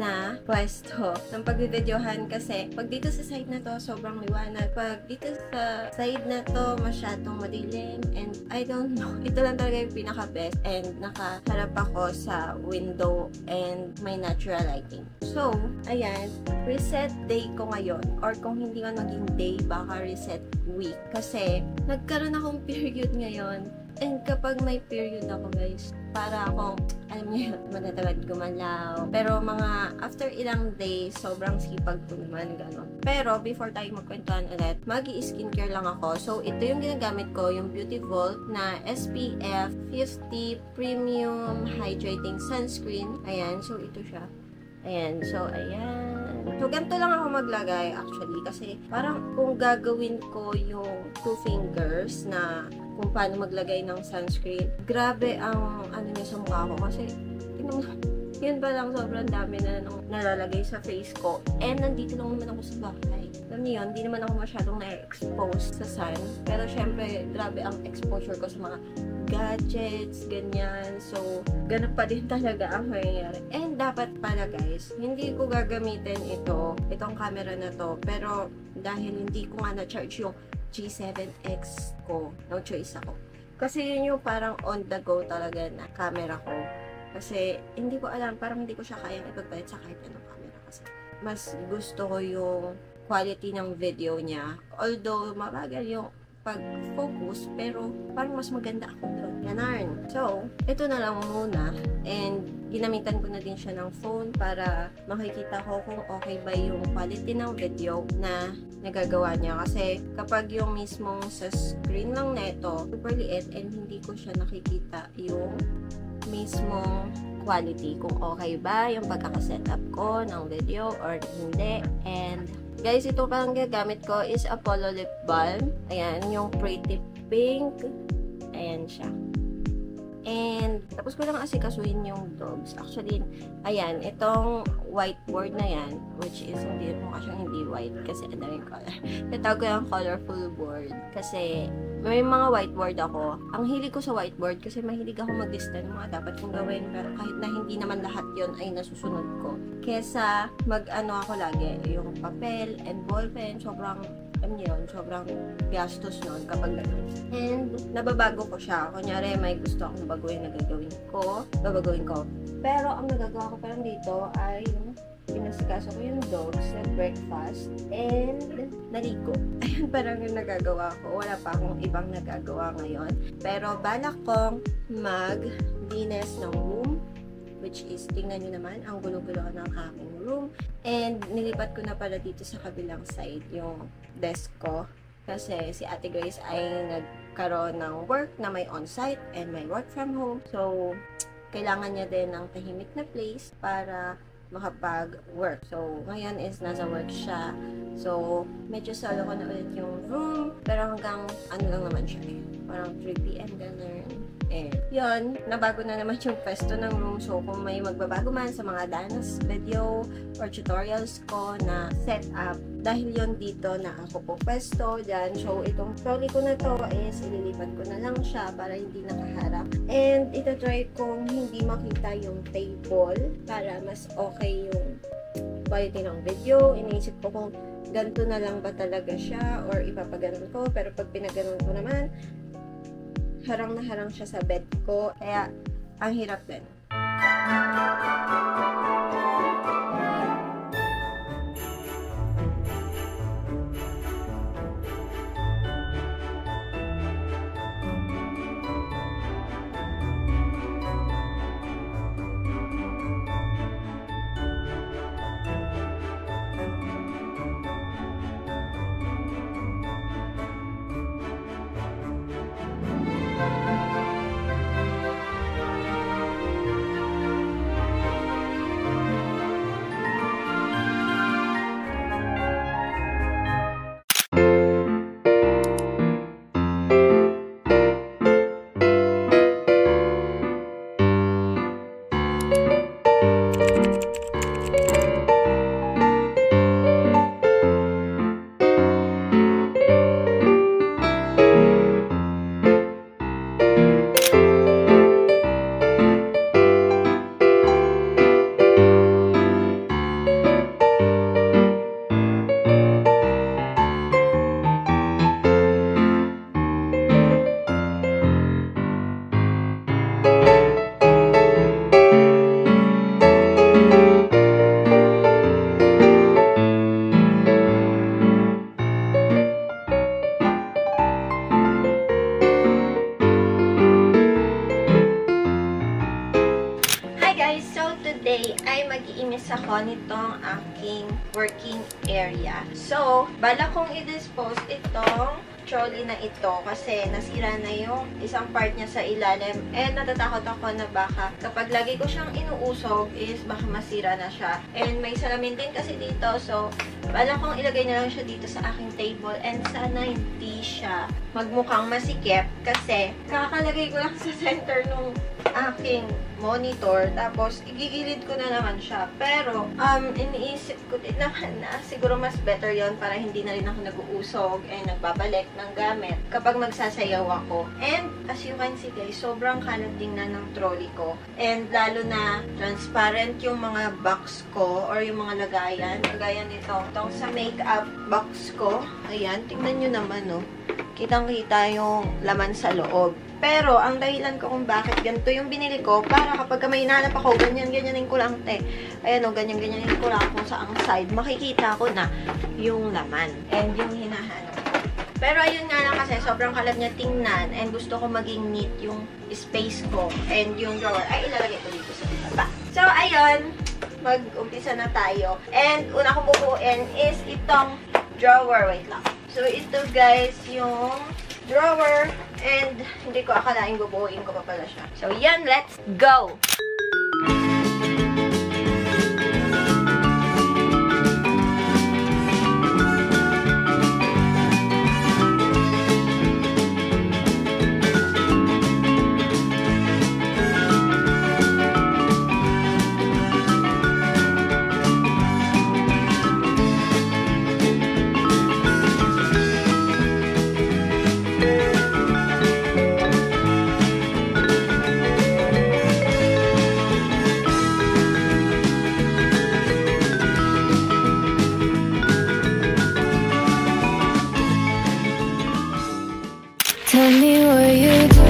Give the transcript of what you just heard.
na pwesto ng pagbibidyohan kasi pag dito sa side na to, sobrang liwanag. Pag dito sa side na to, masyadong madilim and I don't know. Ito lang talaga yung pinaka-best and nakaharap ako sa window and may natural lighting. So, ayan, reset day ko ngayon or kung hindi man maging day, baka reset week. Kasi nagkaroon akong period ngayon. And kapag may period ako guys, para akong, alam niyo, matatamad gumalaw. Pero mga after ilang days, sobrang sipag ko naman, gano'n. Pero before tayo magkwentuhan ulit, magi-skincare lang ako. So ito yung ginagamit ko, yung Beauty Vault na SPF 50 Premium Hydrating Sunscreen. Ayan, so ito siya. Ayan, so ayan. So ganito lang ako maglagay actually kasi parang kung gagawin ko yung 2 fingers na kung paano maglagay ng sunscreen, grabe ang ano niya sa mukha ko kasi yun pa lang sobrang dami na nalalagay sa face ko and nandito lang naman ako sa bahay. Alam niyo yun, hindi naman ako masyadong na-expose sa sun pero syempre grabe ang exposure ko sa mga gadgets, ganyan. So, ganun pa din talaga ang mangyayari. And dapat pala guys, hindi ko gagamitin itong camera na to. Pero dahil hindi ko nga na-charge yung G7X ko, no choice ako. Kasi yun yung parang on the go talaga na camera ko. Kasi hindi ko alam, parang hindi ko siya kayang ipagpalit sa kahit anong camera. Kasi mas gusto ko yung quality ng video niya. Although mabagal yung pag-focus, pero parang mas maganda ako doon. Ganarn. So, ito na lang muna. And, ginamitan ko na din siya ng phone para makikita ko kung okay ba yung quality ng video na nagagawa niya. Kasi, kapag yung mismong sa screen lang neto, super liit and hindi ko siya nakikita yung mismong quality. Kung okay ba yung pagkakasetup ko ng video or hindi. And, guys, ito parang gagamit ko is Apollo Lip Balm. Ayan, yung Pretty Pink. Ayan siya. And, tapos ko lang asikasuhin yung dogs. Actually, ayan, itong whiteboard na yan, which is, hindi mo siyang hindi white kasi ano yung color. Natawag ko yung colorful board. Kasi, may mga whiteboard ako. Ang hilig ko sa whiteboard kasi mahilig ako mag-lista ng mga dapat kong gawin. Pero kahit na hindi naman lahat yon ay nasusunod ko. Kesa mag-ano ako lagi, yung papel and ballpen, sobrang sobrang gastos nun kapag gano'n. And, nababago ko siya. Kunyari, may gusto akong baguhin na babaguhin ko. Pero, ang nagagawa ko parang dito ay yung pinasikaso ko yung dogs, nag-breakfast, and naligo. Ayun parang yung nagagawa ko. Wala pa akong ibang nagagawa ngayon. Pero, balak kong mag-linis ng room, which is, tingnan nyo naman, ang gulo-gulo ng aking room. And, nilipat ko na pala dito sa kabilang side yung desk ko. Kasi si Ate Grace ay nagkaroon ng work na may on-site and may work from home. So, kailangan niya din ng tahimik na place para makapag-work. So, ngayon is nasa work siya. So, medyo solo ko na ulit yung room. Pero hanggang ano lang naman siya eh. Parang 3 p.m. ganun. Yun, nabago na naman yung pwesto ng room. So, kung may magbabago man sa mga dance video or tutorials ko na setup, dahil yon dito na ako po pwesto dyan. So, itong trolley ko na to is ililipat ko na lang siya para hindi nakaharap. And, ito try kong hindi makita yung table para mas okay yung quality ng video. Iniisip ko kung ganito na lang ba talaga siya or ipapaganon ko. Pero pag pinaganon ko naman, harang na harang siya sa bed ko. Kaya, ang hirap din. ako nitong aking working area. So, bala kong i-dispose itong trolley na ito kasi nasira na yung isang part niya sa ilalim and natatakot ako na baka kapag lagi ko siyang inuusog is baka masira na siya. And may salamin din kasi dito, so bala kong ilagay na lang siya dito sa aking table and sana hindi siya magmukhang masikip kasi kakalagay ko lang sa center nung aking monitor, tapos igigilid ko na naman siya. Pero, iniisip ko din naman na siguro mas better yon para hindi na rin ako nag-uusog and nagbabalik ng gamit kapag magsasayaw ako. And, as you can see guys, sobrang kalat tingnan ng trolley ko. And, lalo na transparent yung mga box ko or yung mga lagayan. Lagayan nito. Itong sa makeup box ko. Ayan, tingnan nyo naman, no? Kitang-kita yung laman sa loob. Pero, ang dahilan ko kung bakit ganito yung binili ko, para kapag may hinahanap ako, ganyan-ganyanin ko lang, te. Ayan o, ganyan-ganyanin ko lang kung sa ang side. Makikita ko na yung laman and yung hinahanap ko. Pero, ayun nga lang kasi, sobrang kalat niya tingnan and gusto ko maging neat yung space ko and yung drawer. Ay, ilalagay ko dito sa baba. So, ayun. Mag-umpisa na tayo. And, una kong bubuin is itong drawer. Wait lang. So, ito guys, yung drawer. And, hindi ko akalaing bubuuin ko pa pala siya. So, yan. Let's go! Tell me what you do.